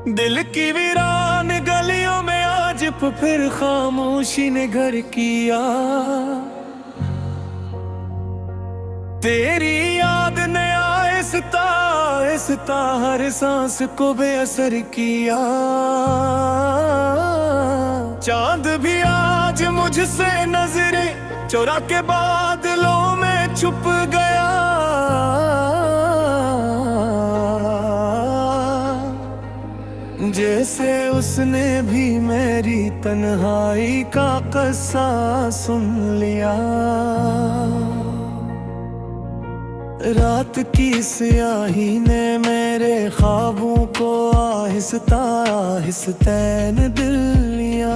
दिल की वीरान गलियों में आज फिर खामोशी ने घर किया। तेरी याद ने आहिस्ता आहिस्ता हर सांस को बेअसर किया। चांद भी आज मुझसे नजरें चुरा के बादलों में छुप गया। जैसे उसने भी मेरी तन्हाई का किस्सा सुन लिया। रात की स्याही ने मेरे ख्वाबों को आहिस्ता आहिस्ता ने दिल लिया।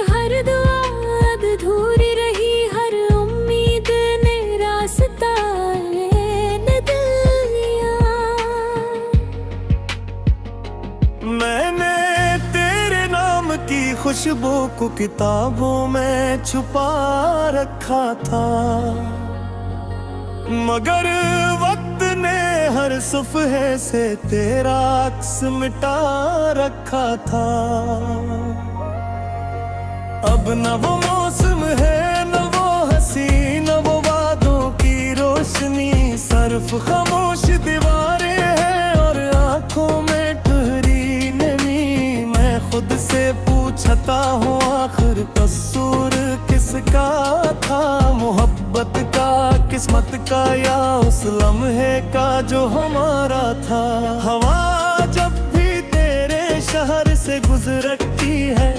हर दुआ अधूरी रही, हर उम्मीद ने रास्ता ने दिल लिया। मैंने तेरे नाम की खुशबू को किताबों में छुपा रखा था, मगर वक्त ने हर सफ़हे से तेरा अक्स मिटा रखा था। अब न वो मौसम है, न वो हंसी, न वो वादों की रोशनी, सिर्फ खामोश दीवारें हैं और आंखों में ठहरी नमी। मैं खुद से पूछता हूँ आखिर कसूर किसका था, मोहब्बत का, किस्मत का, या उस लम्हे का जो हमारा था। हवा जब भी तेरे शहर से गुजरती है,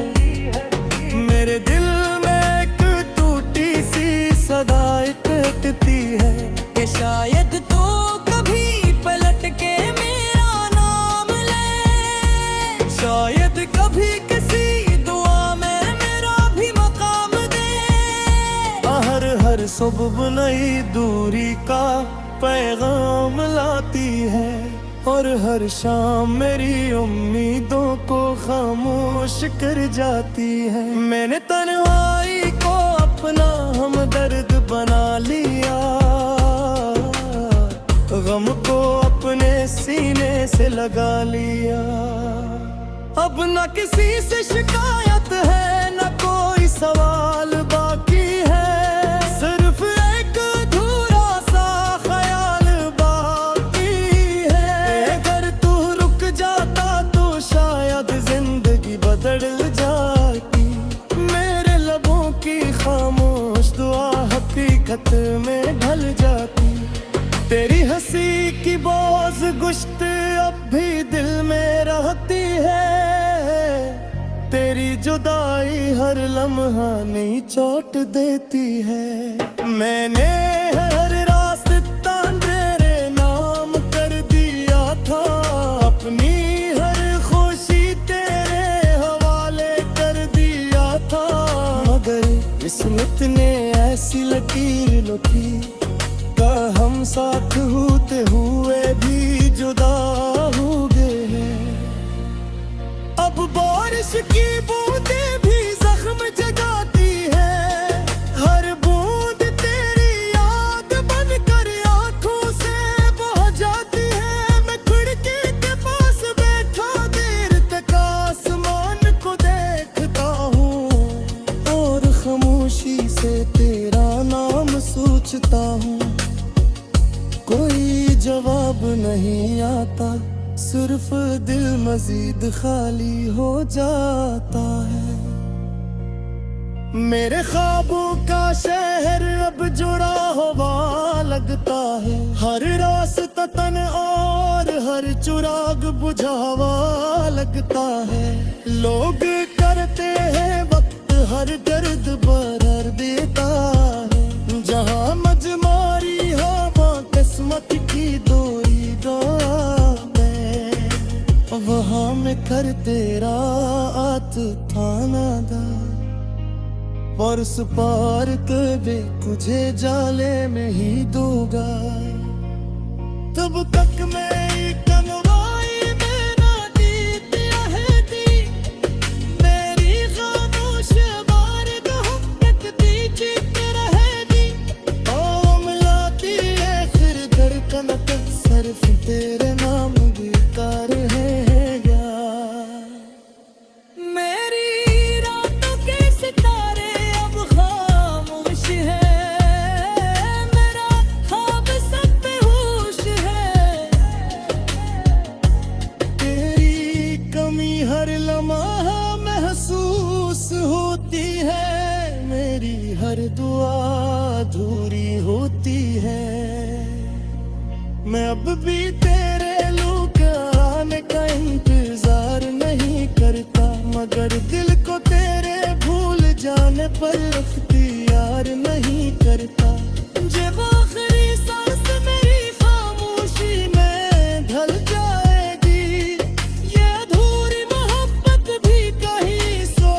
मेरे दिल में एक टूटी सी सदा कटती है कि शायद तो कभी पलट के मेरा नाम ले, शायद कभी किसी दुआ में मेरा भी मकाम दे। हर सुबह नई दूरी का पैगाम लाती है और हर शाम मेरी उम्मीदों को खामोश कर जाती है। मैंने तन्हाई को अपना हमदर्द बना लिया, गम को अपने सीने से लगा लिया। अब न किसी से शिकायत है, न कोई सवाल बाकी है, सिर्फ एक अधूरा सा ख्याल बाकी है। अगर तू रुक जाता तो शायद जिंदगी बदल जाती, मेरे लबों की खामोश दुआ हकीकत में ढल जाती। तेरी हंसी की बोझ गुश्त अब भी दिल में रहती है, तेरी जुदाई हर लम्हा नई चोट देती है। मैंने हर रास्ता तेरे नाम कर दिया था, अपनी हर खुशी तेरे हवाले कर दिया था, मगर किस्मत ने ऐसी लकीर लिखी का हम साथ होते हुए भी जुदा हो गए हैं। अब बारिश की बूंदें भी जख्म जगाती है, हर बूंद तेरी याद बनकर आंखों से बह जाती है। मैं खिड़की के पास बैठा देर तक आसमान को देखता हूँ और खामोशी से तेरा नाम सोचता हूँ। कोई जवाब नहीं आता, सिर्फ दिल मजीद खाली हो जाता है। मेरे ख्वाबों का शहर अब जुड़ा हुआ लगता है, हर रास्ता तन और हर चुराग बुझावा लगता है। लोग करते हैं वक्त हर दर्द बरर देता है, जहाँ मजमारी हवा किस्मत की दोई वहाँ में कर तेरा आत थाना दा, परस पार कबे तुझे जाले में ही दूंगा। तब तक मैं कनवाई में ना दीतिया है दी, मेरी खामोश बारिद हम तक दी जीत रहे दी। ओ मिलाती है फिर धड़कन सिर्फ हर दुआ अधूरी होती है। मैं अब भी तेरे लूक आने का इंतजार नहीं करता, मगर दिल को तेरे भूल जाने पर इख्तियार नहीं करता। जब आखिरी सांस मेरी खामोशी में ढल जाएगी, ये अधूरी मोहब्बत भी कहीं सो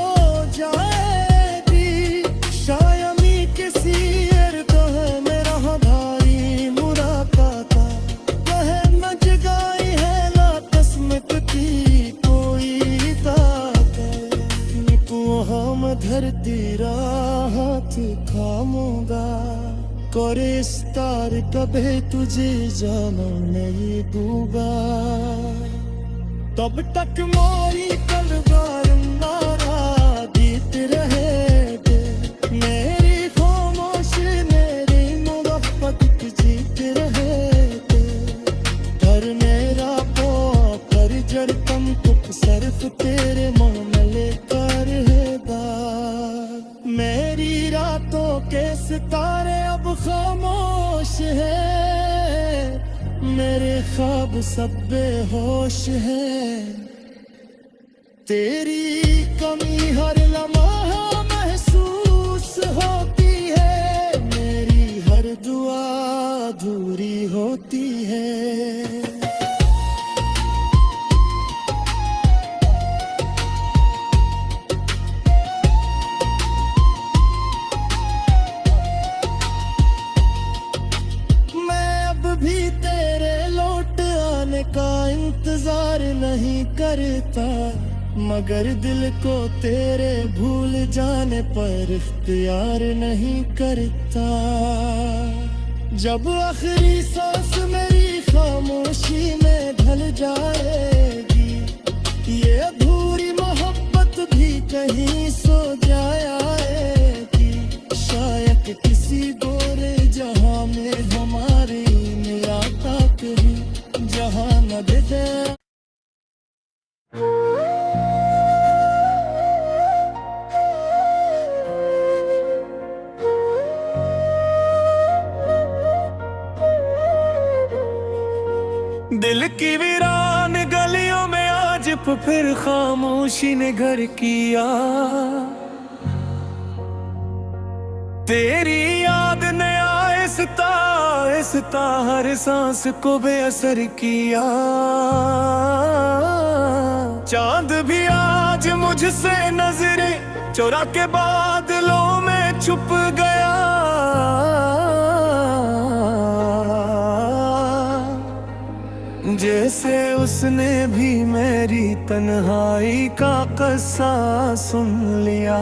जाएगी। शायमी किसी तो है मेरा भारी मुराकाता, कहे न जगाई है ना किस्मत की कोई ताकत। तू हम धरती राहत थामूंगा, करे स्तार कभी तुझे जाना नहीं दूंगा। तब तक मोरी तलवार नारा दीत रहेगे, मेरी खामोश मेरी मोहब्बत जीत रहेगे। हर मेरा कर जड़ कम कुछ सिर्फ तेरे मामले कर हेदा। मेरी रातों के सितारे अब खामोश है, मेरे ख्वाब सब बेहोश है। तेरी कमी हर लम्हा महसूस होती है, मेरी हर दुआ अधूरी होती है। भी तेरे लौट आने का इंतजार नहीं करता, मगर दिल को तेरे भूल जाने पर इख्तियार नहीं करता। जब आखिरी सांस मेरी खामोशी में ढल जाएगी, ये अधूरी मोहब्बत भी कहीं सो जाएगी। शायद किसी गोरे जहां में हमारी मुलाकात हुई, जहां न दिखे। दिल की वीरान गलियों में आज फिर खामोशी ने घर किया। तेरी याद ने आहिस्ता हर सांस को बेअसर किया। चांद भी आज मुझसे नजरें चुरा के बादलों में छुप गया। जैसे उसने भी मेरी तन्हाई का किस्सा सुन लिया।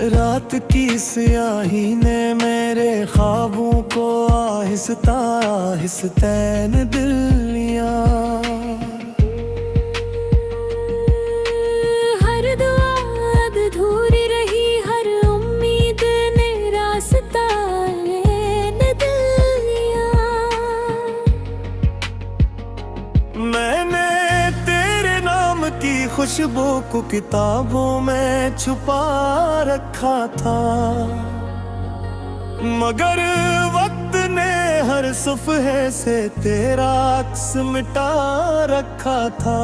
रात की स्याही ने मेरे ख्वाबों को आहिस्ता आहिस्ता ने दिल लिया। हर दुआ अधूरी रही, हर उम्मीद ने रास्ता ने दिल लिया। मैंने तेरे नाम की खुशबू को किताबों में छुपा रखा था, मगर वक्त ने हर सफ़हे से तेरा अक्स मिटा रखा था।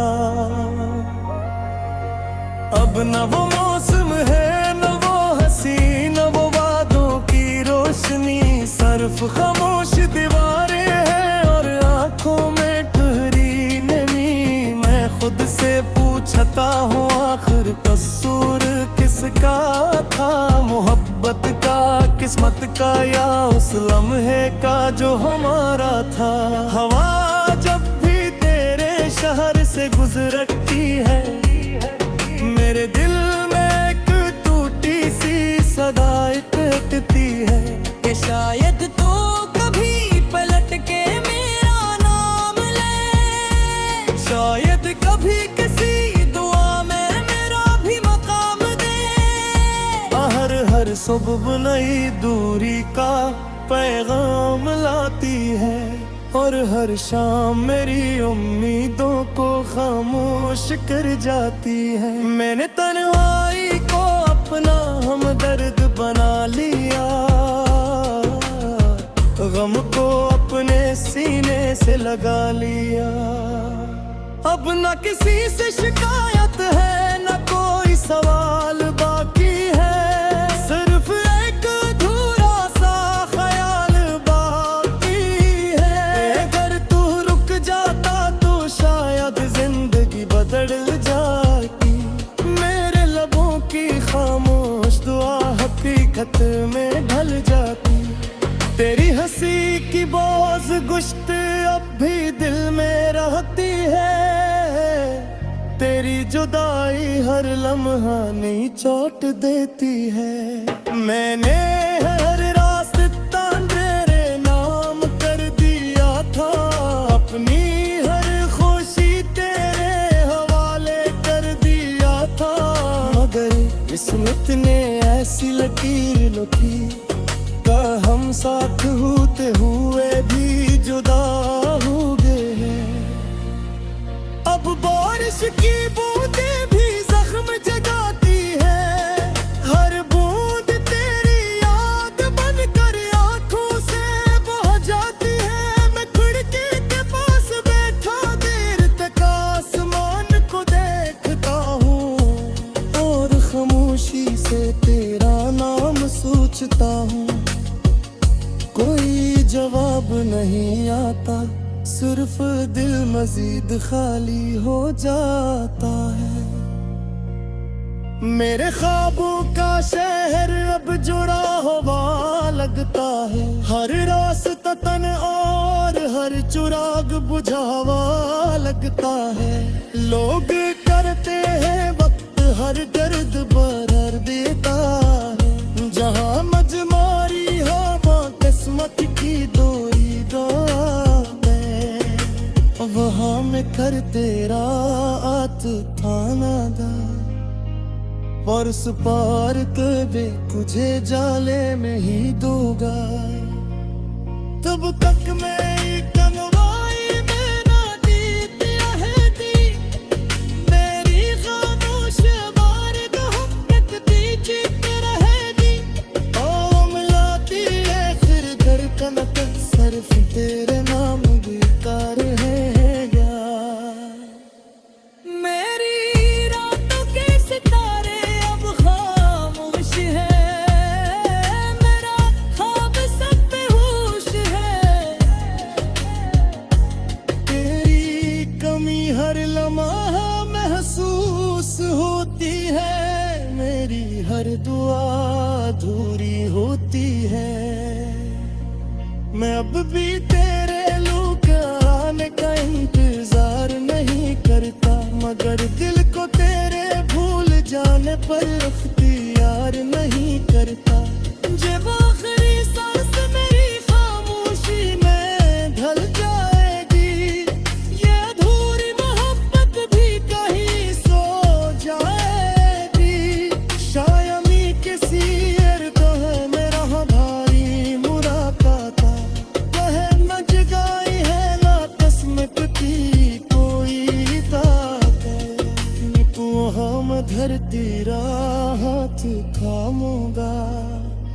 अब न वो मौसम है न वो हंसी न वो वादों की रोशनी, सिर्फ खामोश दीवारें हैं और आंखों में ठहरी नमी। मैं खुद से पूछता हूँ आखिर कसूर किसका था, मोहब्बत का, किस्मत का या उस लम्हे का जो हमारा था। हवा जब भी तेरे शहर से गुजरती है, मेरे दिल में एक टूटी सी सदा कटती है कि शायद तो कभी पलट के मेरा नाम ले, शायद कभी किसी दुआ में मेरा भी मकाम दे। हर सुबह नई दूरी का पैगाम लाती है और हर शाम मेरी उम्मीदों को खामोश कर जाती है। मैंने तन्हाई को अपना हमदर्द बना लिया, गम को अपने सीने से लगा लिया। अब न किसी से शिकायत है, न कोई सवाल बाकी है, सिर्फ एक अधूरा सा ख्याल बाकी है। अगर तू रुक जाता तो शायद जिंदगी बदल जाती, मेरे लबों की खामोश दुआ हकीकत में ढल जाती। तेरी हंसी की बोझ गुश्त अब भी दिल में रहती है, तेरी जुदाई हर लम्हा नहीं चोट देती है। मैंने हर रास्ता तेरे नाम कर दिया था, अपनी हर खुशी तेरे हवाले कर दिया था, मगर किस्मत ने ऐसी लकीर लिखी, हम साथ होते हुए भी जुदा हो गए हैं। अब बारिश की बूंदें भी जख्म जगाती है, हर बूंद तेरी याद बनकर आंखों से बह जाती है। मैं खिड़की के पास बैठा देर तक आसमान को देखता हूँ, और खामोशी से तेरा नाम सोचता हूँ। कोई जवाब नहीं आता, सिर्फ दिल मजीद खाली हो जाता है। मेरे ख्वाबों का शहर अब जुड़ा हुआ लगता है, हर रास्ता तन और हर चिराग बुझावा लगता है। लोग करते हैं वक्त हर दर्द बरर देता है, जहाँ मजमारी हो किस्मत की दोई दौड़े, वहाँ में कर तेरा आत थाना दा, परस पार कबे तुझे जाले में ही दूंगा। तब तक मैं कनवाई में ना जीती रहती, मेरी खामोश बारिश हम तक जीती रहेगी। ओ मिलाती है फिर धड़कन सिर्फ तेरे नाम भी कार है यार। मेरी रातों के सितारे अब खामोश है, मेरा ख्वाब सब बेहोश है। तेरी कमी हर लम्हा महसूस होती है, मेरी हर दुआ अधूरी होती है। मैं अब भी तेरे लूक आने का इंतजार नहीं करता, मगर दिल को तेरे भूल जाने पर अख्तियार नहीं करता। जब आखिरी सांस मेरी खामोशी में ढल जाएगी, ये अधूरी मोहब्बत भी कहीं सो जाएगी। शायमी किसी तो है मेरा भारी मुलाकात, जगाई है ना किस्मत की कोई ताकत। तू हम धरती हाथ थामूंगा,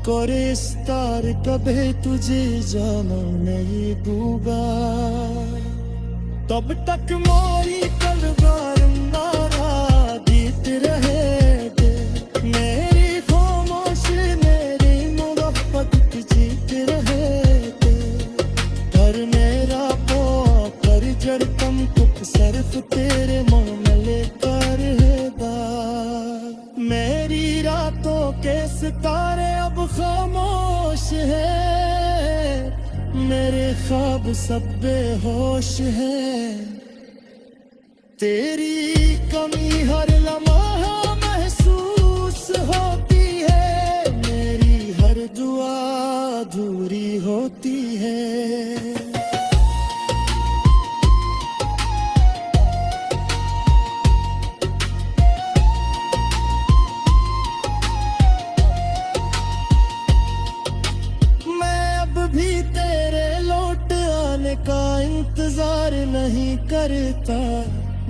करे स्तार कभी तुझे जाना नहीं दूंगा। तब तक मोरी तलवार नारा जीत रहे दे, मेरी खामोश मेरी मोहब्बत जीत रहे दे। हर मेरा पोकर जड़कम कुछ सिर्फ तेरे मामले कर हेदा। मेरी रातों के सितारे अब खामोश है, मेरे ख्वाब सब बेहोश है। तेरी कमी हर लम्हा महसूस होती है, मेरी हर दुआ अधूरी होती है। का इंतजार नहीं करता,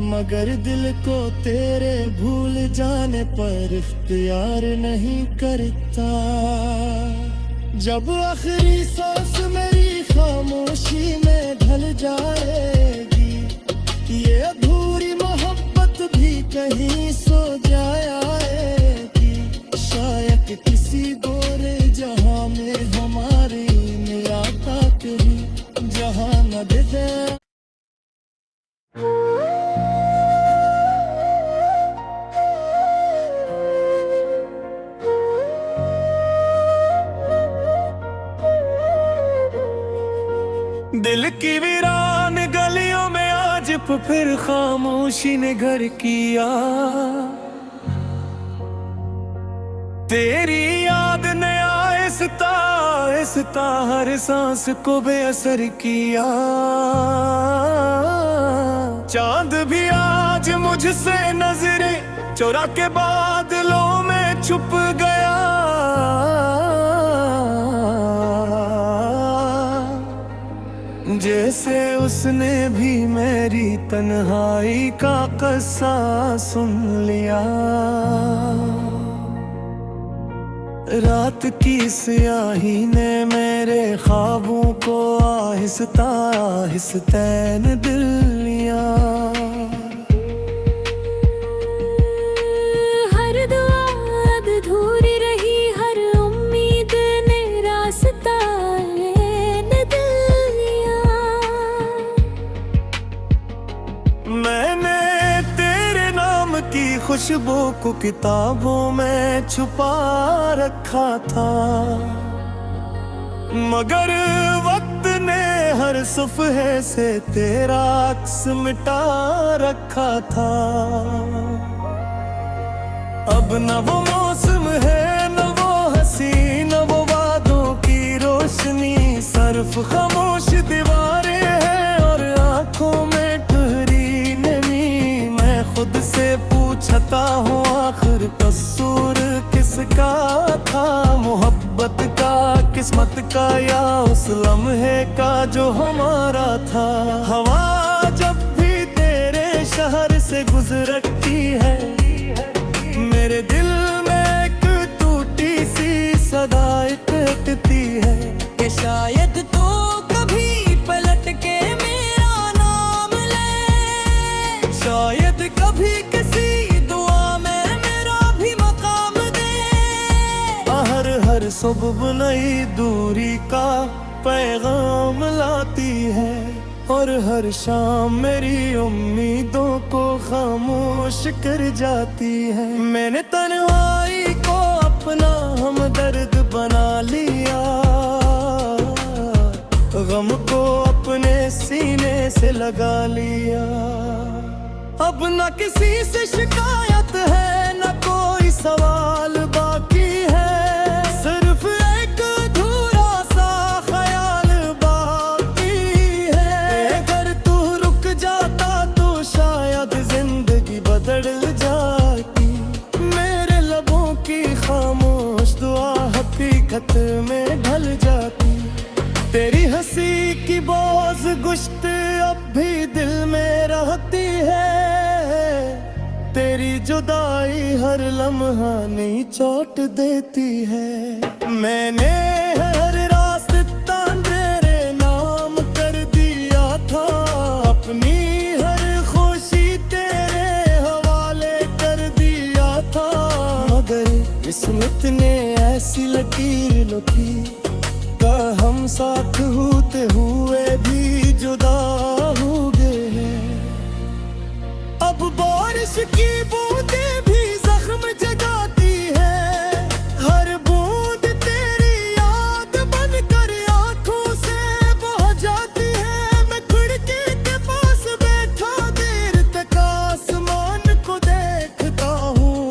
मगर दिल को तेरे भूल जाने पर इख्तियार नहीं करता। जब आखिरी सांस मेरी खामोशी में ढल जाएगी, ये अधूरी मोहब्बत भी कहीं सो जाएगी। शायद किसी गोरे जहां में हमारी मुलाकात ही जहां न दे। दिल की वीरान गलियों में आज फिर खामोशी ने घर किया। तेरी याद ने आहिस्ता आहिस्ता हर सांस को बेअसर किया। चांद भी आज मुझसे नजरें चुरा के बादलों में छुप गया। जैसे उसने भी मेरी तन्हाई का किस्सा सुन लिया। रात की स्याही ने मेरे ख्वाबों को आहिस्ता आहिस्ता न दिल लिया। हर दुआ अधूरी रही, हर उम्मीद ने रास्ता न दिल लिया। मैंने तेरे नाम की खुशबू को किताबों में छुपा रखा था, मगर वक्त ने हर सफ़हे से तेरा अक्स मिटा रखा था। अब न वो मौसम है, न वो हंसी, न वो वादों की रोशनी। सिर्फ खामोश दीवारें हैं और आंखों में ठहरी नमी। मैं खुद से पूछता हूँ आखिर कसूर किसका था? मोहब्बत का, किस्मत का, या उस लम्हे का जो हमारा था? हवा जब भी तेरे शहर से गुजरती है, मेरे दिल में एक टूटी सी सदा कटती है कि शायद तो कभी पलट के मेरा नाम ले। शायद कभी किसी दुआ में मेरा भी मकाम दे। हर सुबह नई दूरी का पैगाम लाती है, और हर शाम मेरी उम्मीदों को खामोश कर जाती है। मैंने तन्हाई को अपना हमदर्द बना लिया, गम को अपने सीने से लगा लिया। अब न किसी से शिकायत है, न कोई सवाल बाकी है। सिर्फ एक अधूरा सा ख्याल बाकी है। अगर तू रुक जाता तो शायद जिंदगी बदल जाती। मेरे लबों की खामोश दुआ हकीकत में ढल जाती। तेरी हंसी की बोझ गुश्त अब भी दिल में रहती है। तेरी जुदाई हर लम्हा नई चोट देती है। मैंने हर रास्ता तेरे नाम कर दिया था, अपनी हर खुशी तेरे हवाले कर दिया था। मगर किस्मत ने ऐसी लकीर लिखी का हम साथ होते हुए भी जुदा हो गए हैं। अब बारिश की बूंदें भी जख्म जगाती है। हर बूंद तेरी याद बनकर आंखों से बह जाती है। मैं खिड़की के पास बैठा देर तक आसमान को देखता हूँ,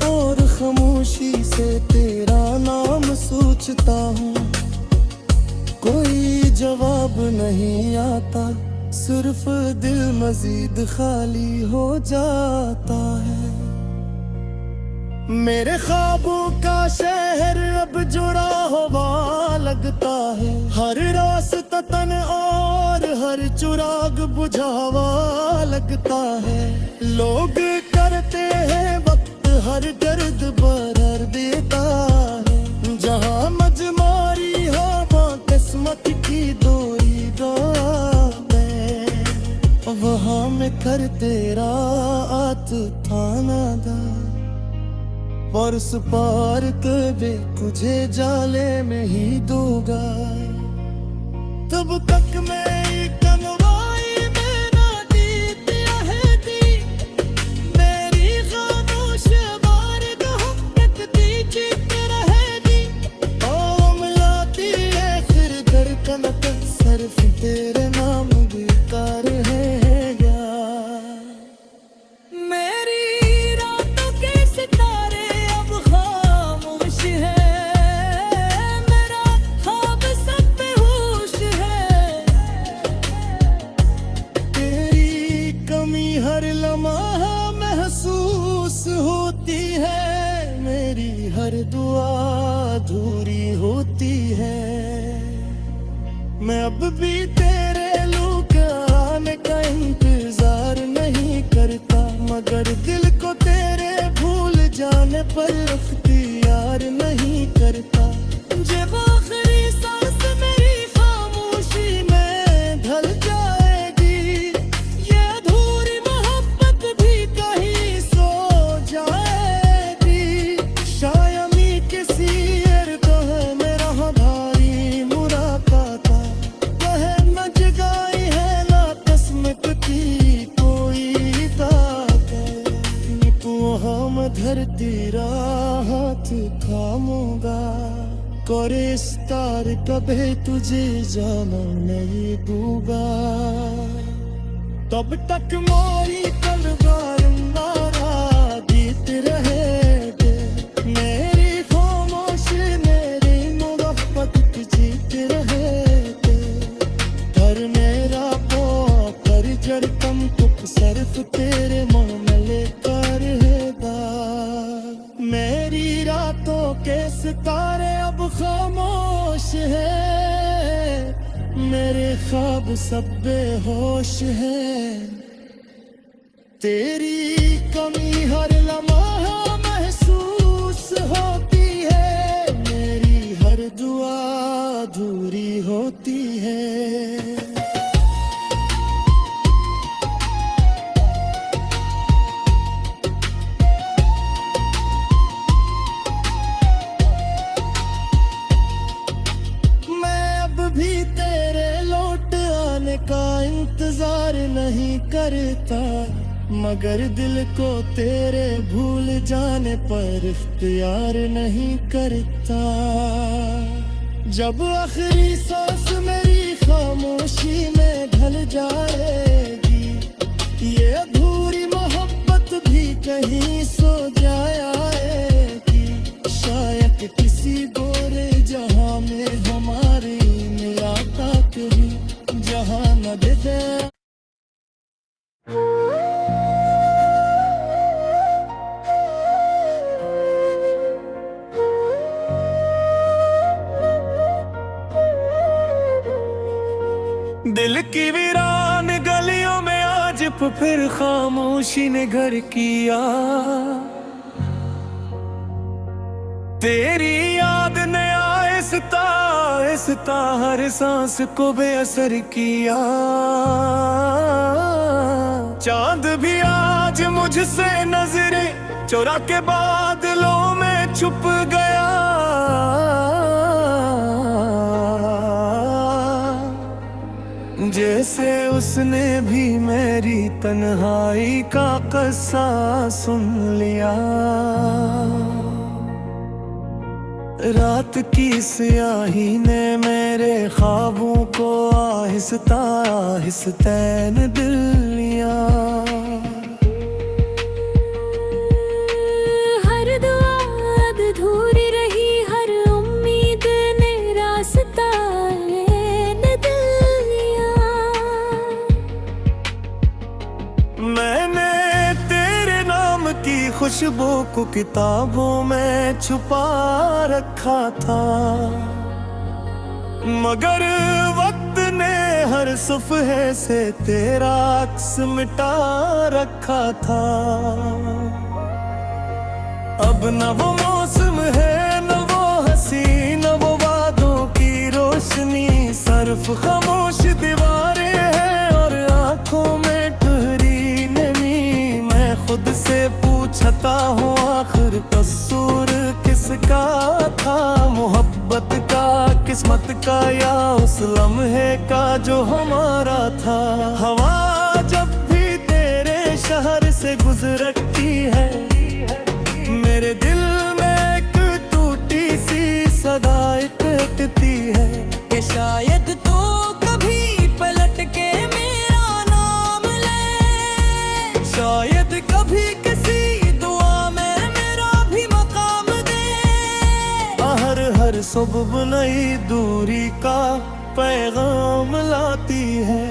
और खामोशी से तेरा नाम सोचता हूँ। कोई जवाब नहीं आता, सिर्फ दिल मजीद खाली हो जाता है। मेरे ख्वाबों का शहर अब जुड़ा हुआ लगता है, हर रास्ता तन और हर चुराग बुझावा लगता है। लोग करते हैं वक्त हर दर्द बरर देता है, जहाँ मजमारी हवा किस्मत की दोई दावे, वहाँ में कर तेरा आत थाना दा। बरस पार कबे तुझे जाले में ही दूंगा, तब तक मैं कनवाई में ना जीती रहती। मेरी खामोश बारगाह तकती जीत रहेगी, ओ मिलाती है फिर धड़कन का सिर्फ तेरे नाम बीता रहेगा। मेरी रातों के सितारे हर लम्हा महसूस होती है, मेरी हर दुआ अधूरी होती है। मैं अब भी तेरे लुकाने का इंतजार नहीं करता, मगर दिल को तेरे भूल जाने पर अख्तियार नहीं करता। जब आखिरी सांस मेरी खामोशी में ढल जाएगी, ये अधूरी मोहब्बत भी कहीं सो जाएगी। शायमी किसी तो है मेरा भारी मुराकाता, कहे न जगाई है ना किस्मत की कोई ताकत। तू हम धरती हाथ थामूंगा, करे स्तार कभी तुझे जाना नहीं दूंगा। तब तक मोरी तलवार नारा जीत रहेगे, मेरी खामोश मेरी मोहब्बत की जीत रहेगे। हर मेरा कर जड़ कम कुछ सिर्फ तेरे मुँह में लेकर रहेगा। मेरी रातों के सितारे अब खामोश है, मेरे ख्वाब सब बेहोश है। तेरी कमी हर लम्हा महसूस होती है, मेरी हर दुआ अधूरी होती है। भी तेरे लौट आने का इंतजार नहीं करता, मगर दिल को तेरे भूल जाने पर इख्तियार नहीं करता। जब आखिरी सांस मेरी खामोशी में ढल जाएगी, ये अधूरी मोहब्बत भी कहीं सो जाएगी। शायद किसी गोरे जहां में हमारी मुलाकात हुई, जहां न दिखे। दिल की वीरान गलियों में आज फिर खामोशी ने घर किया। तेरी याद ने आहिस्ता आहिस्ता हर सांस को बेअसर किया। चांद भी आज मुझसे नजरें चुरा के बादलों में छुप गया। जैसे उसने भी मेरी तन्हाई का किस्सा सुन लिया। रात की स्याही ने मेरे ख्वाबों को आहिस्ता आहिस्ता न दिल लिया। हर दुआ अधूरी रही, हर उम्मीद ने रास्ता न दिल लिया। मैंने तेरे नाम की खुशबू को किताबों में छुपा रखा था, मगर वक्त ने हर सफ़हे से तेरा अक्स मिटा रखा था। अब न वो मौसम है, न वो हंसी, न वो वादों की रोशनी, सिर्फ खामोश दीवारें हैं और आंखों में ठहरी नमी। मैं खुद से पूछता हूँ आखिर कसूर किसका था, मोहब्बत का, किस्मत का, या उस लम्हे का जो हमारा था। हवा जब भी तेरे शहर से गुजरती है, मेरे दिल में एक टूटी सी सदा टूटती है कि शायद तो कभी पलट के मेरा नाम ले, शायद कभी किसी दुआ में मेरा भी मकाम दे। हर सुबह नई दूरी का पैगाम लाती है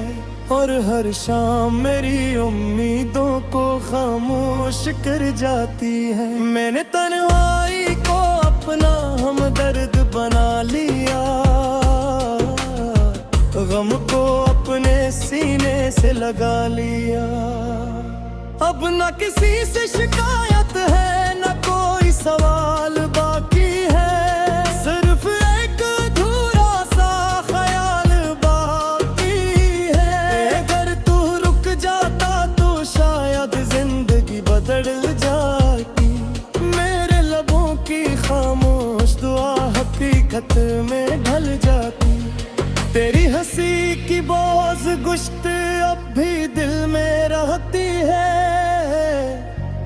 और हर शाम मेरी उम्मीदों को खामोश कर जाती है। मैंने तन्हाई को अपना हमदर्द बना लिया, गम को अपने सीने से लगा लिया। अब न किसी से शिकायत है, न कोई सवाल बाकी है, सिर्फ एक अधूरा सा ख्याल बाकी है। अगर तू रुक जाता तो शायद जिंदगी बदल जाती, मेरे लबों की खामोश दुआ हकीकत में ढल जाती। तेरी हंसी की बोझ गुश्त अब भी दिल में रहती है,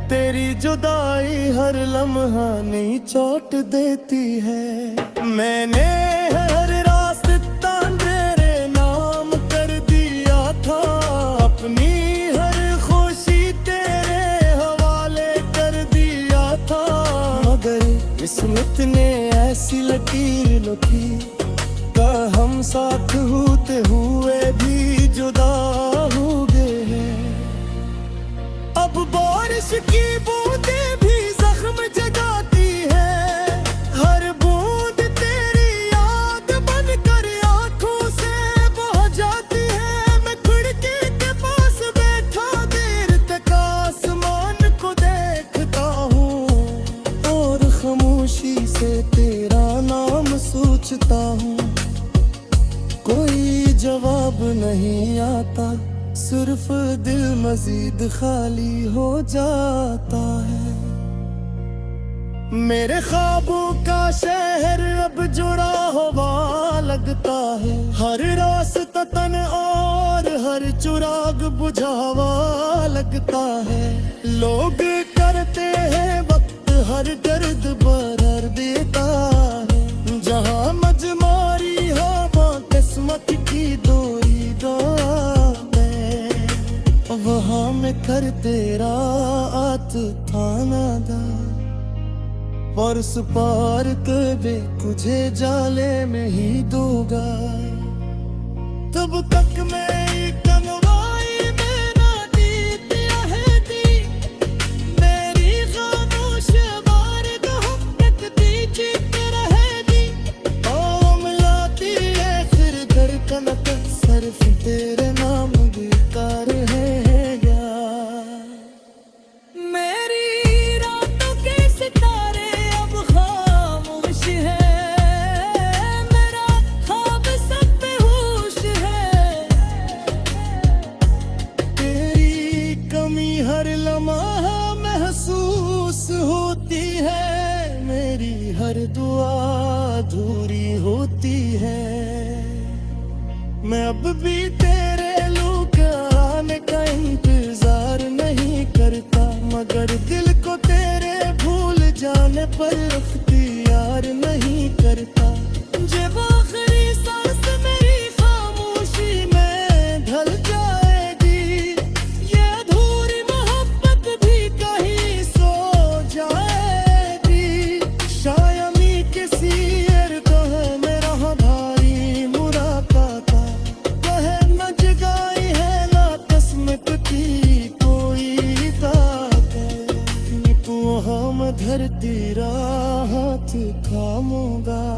तेरी जुदाई हर लम्हा नई चोट देती है। मैंने हर रास्ता तेरे नाम कर दिया था, अपनी हर खुशी तेरे हवाले कर दिया था, मगर किस्मत ने ऐसी लकीर लिखी का हम साथ होते हुए भी जुदा हो गए हैं। अब बारिश की बूंदें भी जख्म जगाती है, हर बूंद तेरी याद बनकर आंखों से बह जाती है। मैं खिड़की के पास बैठा देर तक आसमान को देखता हूँ और खामोशी से तेरा नाम सोचता हूँ। कोई जवाब नहीं आता, सिर्फ दिल मजीद खाली हो जाता है। मेरे ख्वाबों का शहर अब जुड़ा हुआ लगता है, हर रास्ता तन और हर चिराग बुझावा लगता है। लोग करते हैं वक्त हर दर्द बरर देता है, जहाँ मजमारी हवा किस्मत की दोई दौड़े, वहाँ में कर तेरा आत थाना दा। परस पार कबे तुझे जाले में ही दूंगा, तब तक मैं कनवाई में ना दीती है दी, मेरी खामोश बारिद हम तक दी जीत रहेगी। ओ मिलाती है फिर धड़कन तक, सिर्फ तेरे नाम बेकार है यार। मेरी रातों के सितारे अब खामोश है, मेरा ख्वाब सब बेहोश है। तेरी कमी हर लम्हा महसूस होती है, मेरी हर दुआ अधूरी होती है। मैं अब भी तेरे लूक आने का इंतजार नहीं करता, मगर दिल को तेरे भूल जाने पर अख्तियार नहीं करता। जब आखिरी सांस मेरी खामोशी में ढल जाएगी, ये अधूरी मोहब्बत भी कहीं सो जाएगी। शायमी किसी को है मेरा भारी मुराकाता, कहे मैं तेरा हाथ थामूंगा।